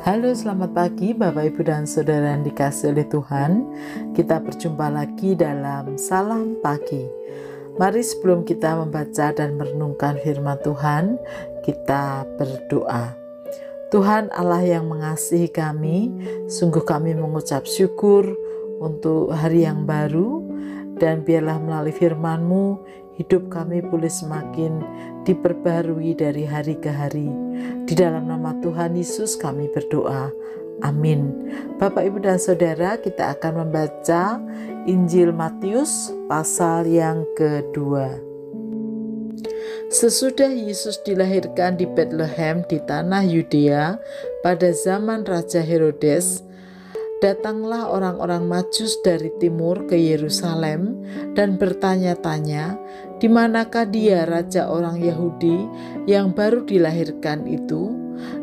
Halo, selamat pagi Bapak Ibu dan Saudara yang dikasihi oleh Tuhan. Kita berjumpa lagi dalam Salam Pagi. Mari sebelum kita membaca dan merenungkan firman Tuhan, kita berdoa. Tuhan Allah yang mengasihi kami, sungguh kami mengucap syukur untuk hari yang baru, dan biarlah melalui firman-Mu hidup kami boleh semakin diperbarui dari hari ke hari. Di dalam nama Tuhan Yesus kami berdoa. Amin. Bapak, Ibu, dan Saudara, kita akan membaca Injil Matius pasal yang kedua. Sesudah Yesus dilahirkan di Bethlehem di tanah Yudea pada zaman Raja Herodes, datanglah orang-orang Majus dari timur ke Yerusalem dan bertanya-tanya, di manakah dia raja orang Yahudi yang baru dilahirkan itu?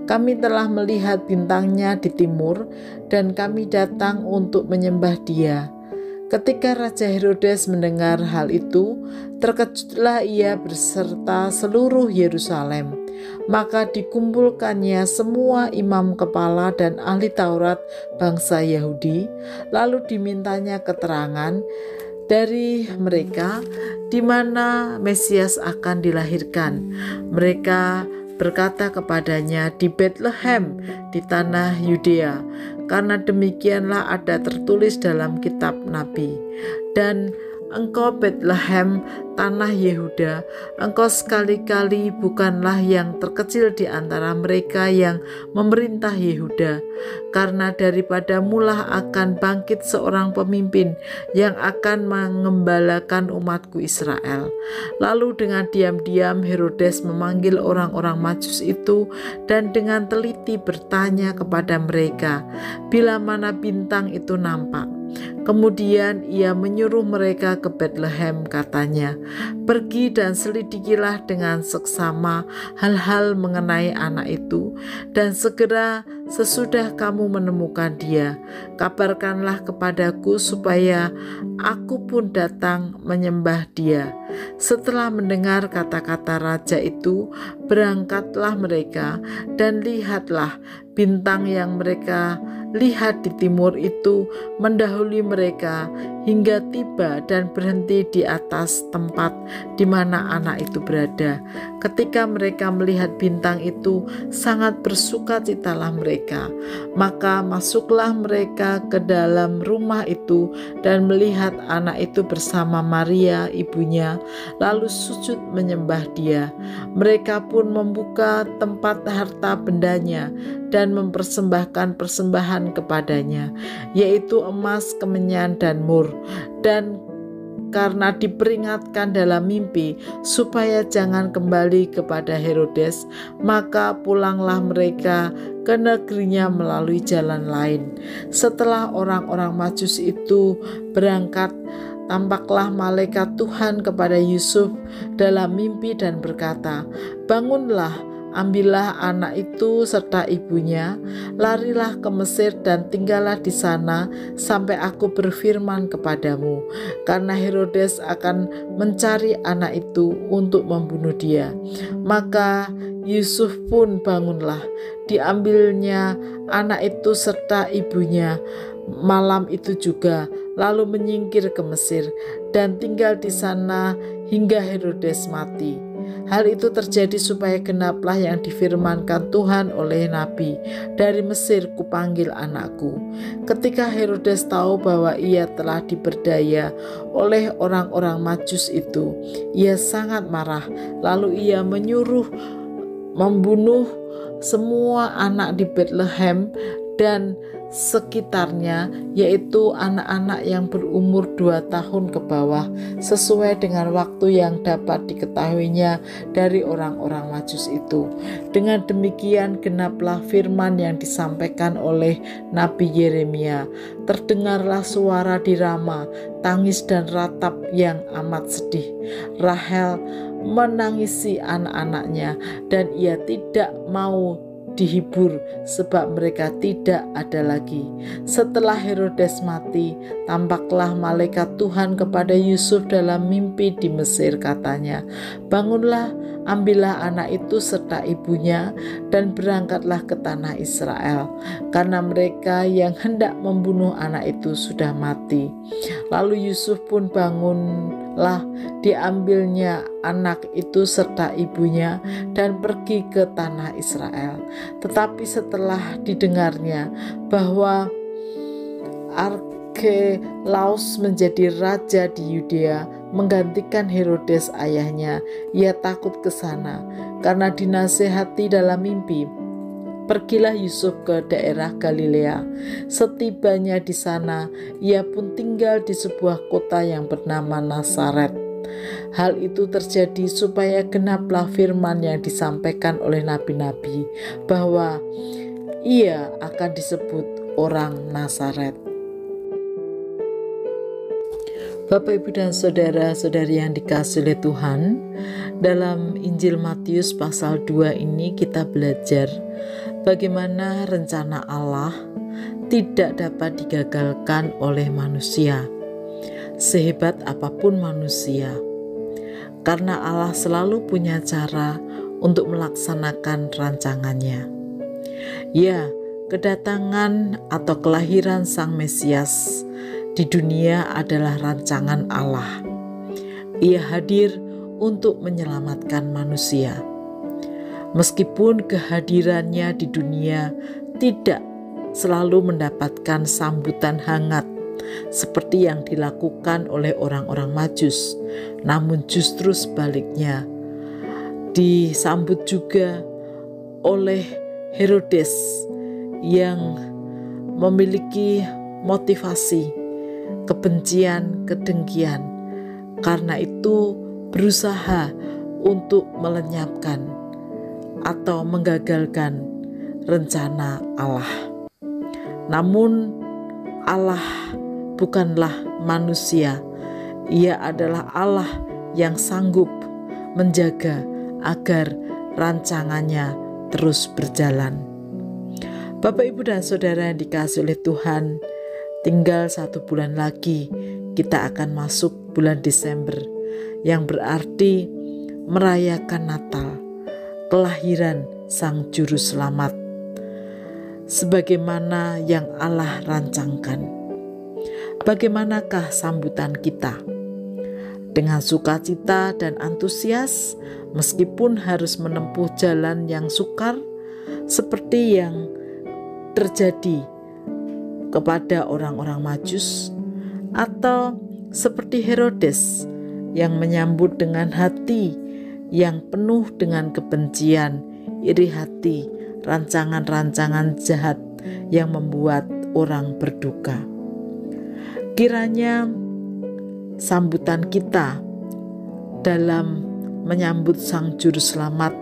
Kami telah melihat bintangnya di timur dan kami datang untuk menyembah dia. Ketika Raja Herodes mendengar hal itu, terkejutlah ia beserta seluruh Yerusalem. Maka dikumpulkannya semua imam kepala dan ahli Taurat bangsa Yahudi, lalu dimintanya keterangan dari mereka di mana Mesias akan dilahirkan. Mereka berkata kepadanya, di Bethlehem di tanah Yudea, karena demikianlah ada tertulis dalam kitab Nabi. Dan engkau Bethlehem, tanah Yehuda, engkau sekali-kali bukanlah yang terkecil di antara mereka yang memerintah Yehuda, karena daripada mula akan bangkit seorang pemimpin yang akan mengembalakan umatku Israel. Lalu dengan diam-diam Herodes memanggil orang-orang Majus itu dan dengan teliti bertanya kepada mereka, bila mana bintang itu nampak. Kemudian ia menyuruh mereka ke Bethlehem, katanya, pergi dan selidikilah dengan seksama hal-hal mengenai anak itu, dan segera sesudah kamu menemukan dia, kabarkanlah kepadaku supaya aku pun datang menyembah dia. Setelah mendengar kata-kata raja itu, berangkatlah mereka, dan lihatlah bintang yang mereka lihat di timur itu mendahului mereka hingga tiba dan berhenti di atas tempat di mana anak itu berada. Ketika mereka melihat bintang itu, sangat bersukacitalah mereka. Maka masuklah mereka ke dalam rumah itu dan melihat anak itu bersama Maria ibunya, lalu sujud menyembah dia. Mereka pun membuka tempat harta bendanya dan mempersembahkan persembahan kepadanya, yaitu emas, kemenyan, dan mur. Dan karena diperingatkan dalam mimpi supaya jangan kembali kepada Herodes, maka pulanglah mereka ke negerinya melalui jalan lain. Setelah orang-orang Majus itu berangkat, tampaklah malaikat Tuhan kepada Yusuf dalam mimpi dan berkata, bangunlah, ambillah anak itu serta ibunya, larilah ke Mesir dan tinggallah di sana sampai aku berfirman kepadamu, karena Herodes akan mencari anak itu untuk membunuh dia. Maka Yusuf pun bangunlah, diambilnya anak itu serta ibunya malam itu juga, lalu menyingkir ke Mesir dan tinggal di sana hingga Herodes mati. Hal itu terjadi supaya genaplah yang difirmankan Tuhan oleh Nabi, dari Mesir kupanggil anakku. Ketika Herodes tahu bahwa ia telah diperdaya oleh orang-orang Majus itu, ia sangat marah. Lalu ia menyuruh membunuh semua anak di Bethlehem dan sekitarnya, yaitu anak-anak yang berumur 2 tahun ke bawah, sesuai dengan waktu yang dapat diketahuinya dari orang-orang Majus itu. Dengan demikian genaplah firman yang disampaikan oleh Nabi Yeremia, terdengarlah suara di Rama, tangis dan ratap yang amat sedih. Rahel menangisi anak-anaknya, dan ia tidak mau dihibur sebab mereka tidak ada lagi. Setelah Herodes mati, tampaklah malaikat Tuhan kepada Yusuf dalam mimpi di Mesir, katanya, bangunlah, ambillah anak itu serta ibunya dan berangkatlah ke tanah Israel, karena mereka yang hendak membunuh anak itu sudah mati. Lalu Yusuf pun bangunlah, diambilnya anak itu serta ibunya dan pergi ke tanah Israel. Tetapi setelah didengarnya bahwa Arkelaus menjadi raja di Yudea, menggantikan Herodes ayahnya, ia takut ke sana karena dinasehati dalam mimpi. Pergilah Yusuf ke daerah Galilea. Setibanya di sana, ia pun tinggal di sebuah kota yang bernama Nazaret. Hal itu terjadi supaya genaplah firman yang disampaikan oleh nabi-nabi, bahwa ia akan disebut orang Nazaret. Bapak, Ibu, dan saudara-saudari yang dikasihi oleh Tuhan, dalam Injil Matius pasal 2 ini kita belajar bagaimana rencana Allah tidak dapat digagalkan oleh manusia, sehebat apapun manusia, karena Allah selalu punya cara untuk melaksanakan rancangannya. Ya, kedatangan atau kelahiran Sang Mesias di dunia adalah rancangan Allah. Ia hadir untuk menyelamatkan manusia. Meskipun kehadirannya di dunia tidak selalu mendapatkan sambutan hangat seperti yang dilakukan oleh orang-orang Majus, namun justru sebaliknya disambut juga oleh Herodes yang memiliki motivasi kebencian, kedengkian. Karena itu berusaha untuk melenyapkan atau menggagalkan rencana Allah. Namun Allah bukanlah manusia. Ia adalah Allah yang sanggup menjaga agar rancangannya terus berjalan. Bapak, Ibu, dan saudara yang dikasihi oleh Tuhan, tinggal 1 bulan lagi kita akan masuk bulan Desember, yang berarti merayakan Natal, kelahiran Sang Juru Selamat, sebagaimana yang Allah rancangkan. Bagaimanakah sambutan kita? Dengan sukacita dan antusias, meskipun harus menempuh jalan yang sukar, seperti yang terjadi kepada orang-orang Majus, atau seperti Herodes yang menyambut dengan hati yang penuh dengan kebencian, iri hati, rancangan-rancangan jahat yang membuat orang berduka. Kiranya sambutan kita dalam menyambut Sang Juru Selamat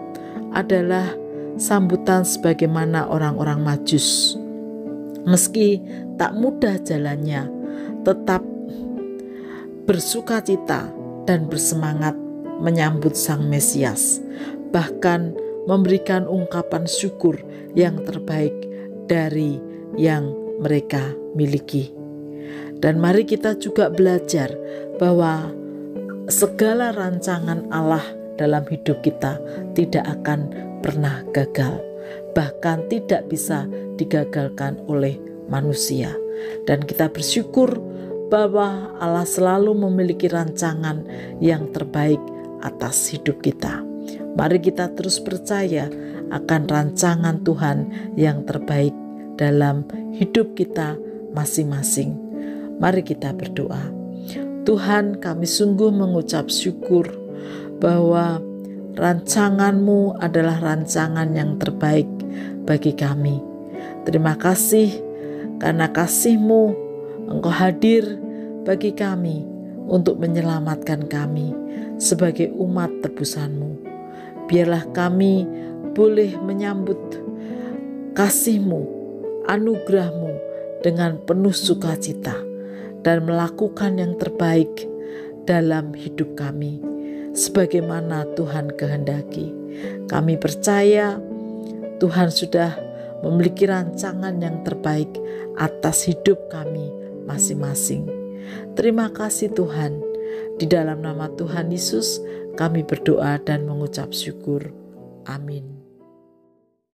adalah sambutan sebagaimana orang-orang Majus. Meski tak mudah jalannya, tetap bersukacita dan bersemangat menyambut Sang Mesias, bahkan memberikan ungkapan syukur yang terbaik dari yang mereka miliki. Dan mari kita juga belajar bahwa segala rancangan Allah dalam hidup kita tidak akan pernah gagal, bahkan tidak bisa digagalkan oleh manusia. Dan kita bersyukur bahwa Allah selalu memiliki rancangan yang terbaik atas hidup kita. Mari kita terus percaya akan rancangan Tuhan yang terbaik dalam hidup kita masing-masing. Mari kita berdoa. Tuhan, kami sungguh mengucap syukur bahwa rancangan-Mu adalah rancangan yang terbaik bagi kami. Terima kasih karena kasih-Mu, Engkau hadir bagi kami untuk menyelamatkan kami sebagai umat tebusan-Mu. Biarlah kami boleh menyambut kasih-Mu, anugerah-Mu dengan penuh sukacita dan melakukan yang terbaik dalam hidup kami sebagaimana Tuhan kehendaki. Kami percaya Tuhan sudah memiliki rancangan yang terbaik atas hidup kami masing-masing. Terima kasih Tuhan. Di dalam nama Tuhan Yesus Kami berdoa dan mengucap syukur. Amin.